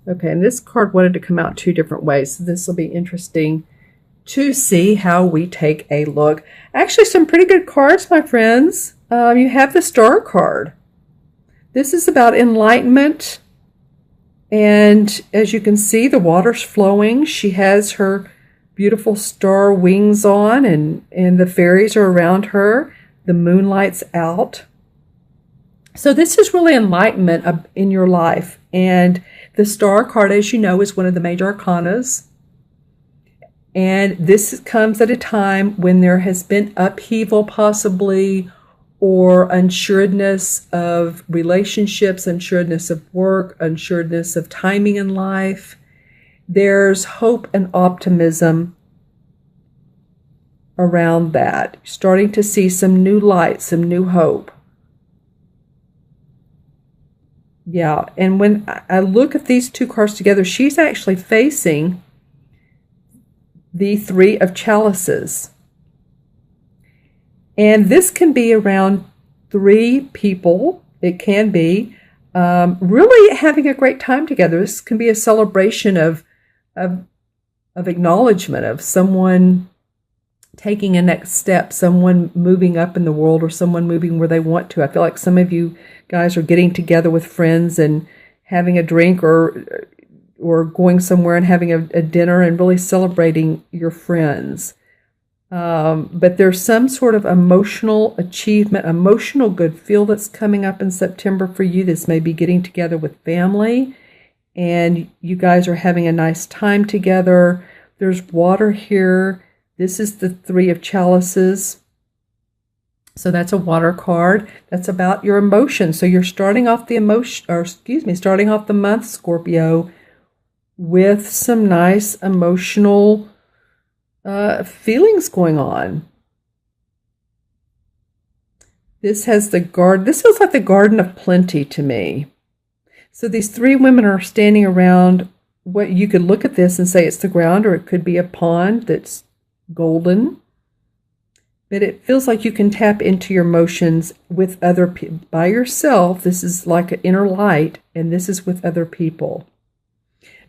Okay, and this card wanted to come out two different ways, so this will be interesting to see how we take a look. Actually, some pretty good cards, my friends. You have the Star card. This is about enlightenment, and as you can see, the water's flowing. She has her beautiful star wings on, and the fairies are around her. The moonlight's out. So this is really enlightenment in your life. And the Star card, as you know, is one of the major arcanas. And this comes at a time when there has been upheaval possibly, or unsureness of relationships, unsureness of work, unsureness of timing in life. There's hope and optimism around that. Starting to see some new light, some new hope. Yeah, and when I look at these two cards together, she's actually facing the Three of Chalices. And this can be around three people. It can be really having a great time together. This can be a celebration of acknowledgement of someone taking a next step, someone moving up in the world, or someone moving where they want to. I feel like some of you guys are getting together with friends and having a drink, or going somewhere and having a dinner and really celebrating your friends. But there's some sort of emotional achievement, emotional good feel that's coming up in September for you. This may be getting together with family, and you guys are having a nice time together. There's water here. This is the Three of Chalices. So that's a water card. That's about your emotions. So you're starting off starting off the month, Scorpio, with some nice emotional feelings going on. This has the garden. This feels like the Garden of Plenty to me. So these three women are standing around what you could look at this and say it's the ground, or it could be a pond that's golden. But it feels like you can tap into your emotions with other people. By yourself, this is like an inner light, and this is with other people.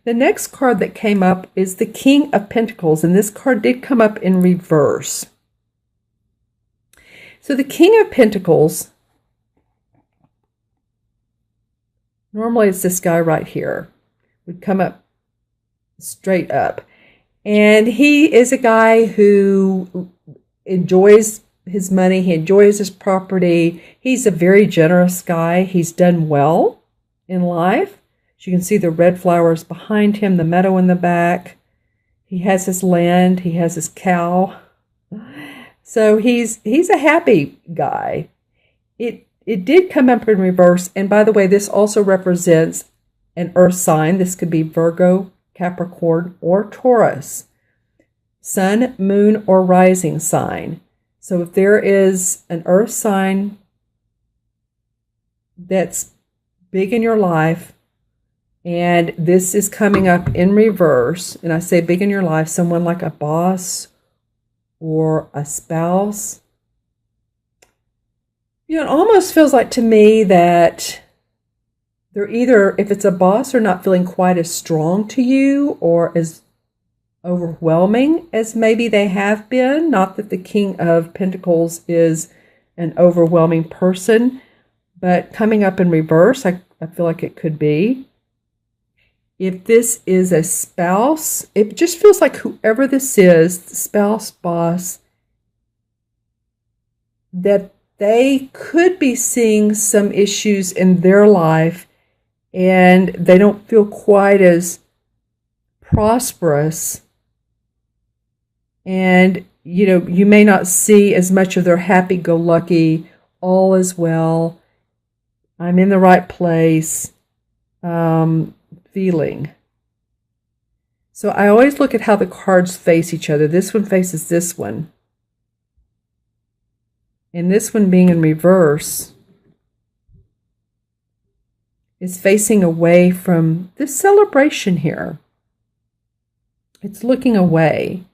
The next card that came up is the King of Pentacles, and this card did come up in reverse. So the King of Pentacles, normally it's this guy right here, would come up straight up. And he is a guy who enjoys his money. He enjoys his property. He's a very generous guy. He's done well in life. As you can see, the red flowers behind him, the meadow in the back. He has his land. He has his cow. So he's a happy guy. It did come up in reverse. And by the way, this also represents an earth sign. This could be Virgo, Capricorn, or Taurus. Sun, moon, or rising sign. So if there is an earth sign that's big in your life, and this is coming up in reverse, and I say big in your life, someone like a boss or a spouse, it almost feels like to me that they're either, if it's a boss, they're not feeling quite as strong to you or as overwhelming as maybe they have been. Not that the King of Pentacles is an overwhelming person, but coming up in reverse, I feel like it could be. If this is a spouse, it just feels like whoever this is, the spouse, boss, that they could be seeing some issues in their life and they don't feel quite as prosperous. And, you may not see as much of their happy-go-lucky, all is well, I'm in the right place feeling. So I always look at how the cards face each other. This one faces this one. And this one being in reverse is facing away from this celebration here. It's looking away.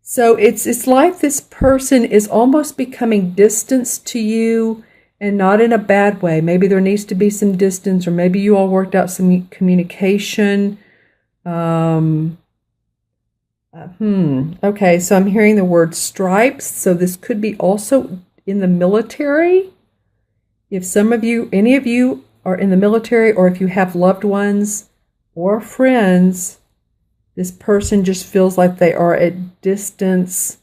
So it's like this person is almost becoming distanced to you, and not in a bad way. Maybe there needs to be some distance, or maybe you all worked out some communication. Okay, so I'm hearing the word stripes. So this could be also in the military. If some of you, any of you are in the military, or if you have loved ones or friends, this person just feels like they are at distance.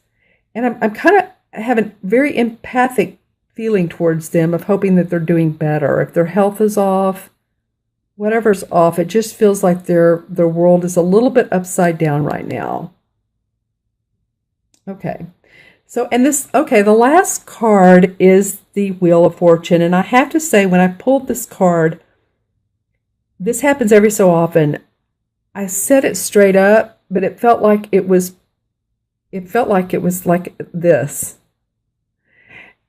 And I'm kind of having a very empathic feeling towards them, of hoping that they're doing better. If their health is off, whatever's off, it just feels like their world is a little bit upside down right now. Okay. So, the last card is the Wheel of Fortune. And I have to say, when I pulled this card, this happens every so often. I said it straight up, but it felt like it was like this.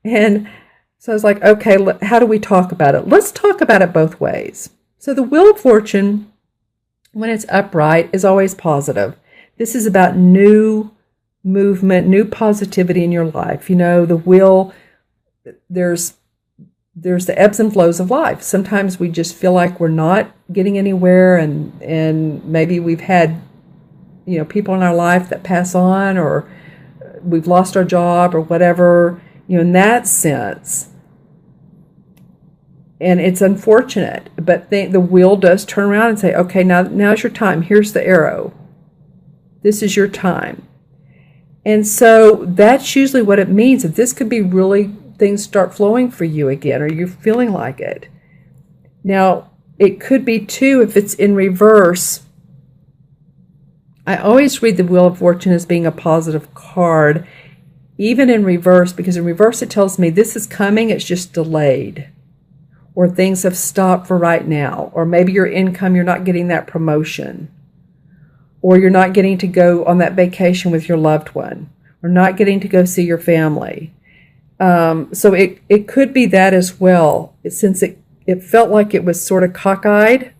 And so I was like, okay, how do we talk about it? Let's talk about it both ways. So the Wheel of Fortune, when it's upright, is always positive. This is about new movement, new positivity in your life. You know, the wheel, there's the ebbs and flows of life. Sometimes we just feel like we're not getting anywhere, and maybe we've had, you know, people in our life that pass on, or we've lost our job or whatever, you know, in that sense. And it's unfortunate, but the wheel does turn around and say, okay, now's your time. Here's the arrow. This is your time. And so that's usually what it means. That this could be really, things start flowing for you again, or you're feeling like it. Now, it could be too, if it's in reverse. I always read the Wheel of Fortune as being a positive card, even in reverse, because in reverse it tells me this is coming, it's just delayed, or things have stopped for right now, or maybe your income, you're not getting that promotion, or you're not getting to go on that vacation with your loved one, or not getting to go see your family. So it could be that as well, since it felt like it was sort of cockeyed.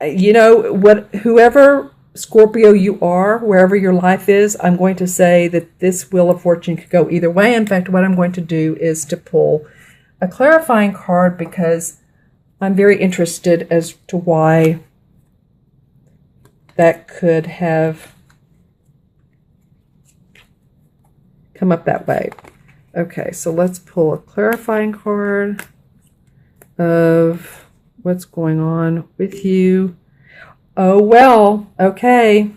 You know, whoever Scorpio you are, wherever your life is, I'm going to say that this Wheel of Fortune could go either way. In fact, what I'm going to do is to pull a clarifying card, because I'm very interested as to why that could have come up that way. Okay, so let's pull a clarifying card of what's going on with you. Oh, well, okay.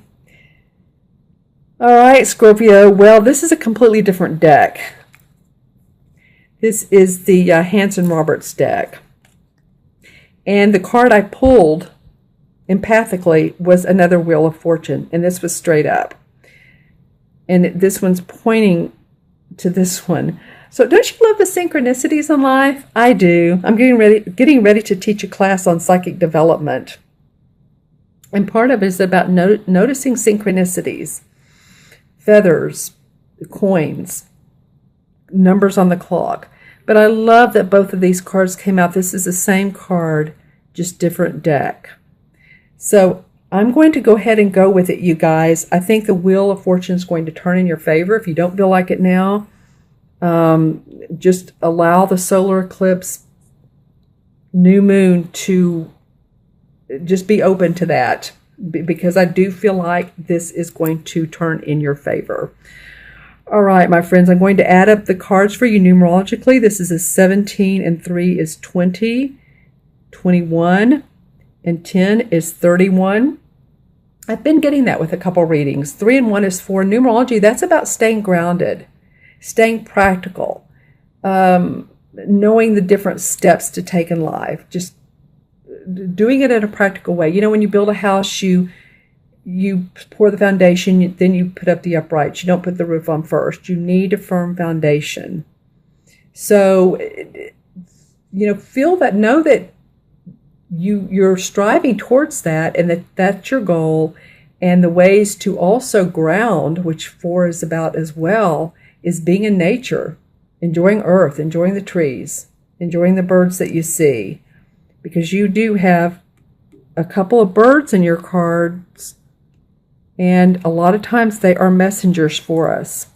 All right, Scorpio. Well, this is a completely different deck. This is the Hanson Roberts deck. And the card I pulled empathically was another Wheel of Fortune, and this was straight up. And this one's pointing to this one. So don't you love the synchronicities in life? I do. I'm getting ready to teach a class on psychic development. And part of it is about noticing synchronicities, feathers, coins, numbers on the clock. But I love that both of these cards came out. This is the same card, just different deck. So I'm going to go ahead and go with it, you guys. I think the Wheel of Fortune is going to turn in your favor. If you don't feel like it now, just allow the solar eclipse, new moon, to just be open to that, because I do feel like this is going to turn in your favor. All right, my friends, I'm going to add up the cards for you numerologically. This is a 17, and 3 is 20, 21, and 10 is 31. I've been getting that with a couple readings. 3 and 1 is 4. Numerology, that's about staying grounded, staying practical, knowing the different steps to take in life, just doing it in a practical way. You know, when you build a house, you pour the foundation, then you put up the uprights. You don't put the roof on first. You need a firm foundation. So, you know, feel that, know that you're striving towards that, and that's your goal. And the ways to also ground, which 4 is about as well, is being in nature, enjoying earth, enjoying the trees, enjoying the birds that you see, because you do have a couple of birds in your cards, and a lot of times they are messengers for us.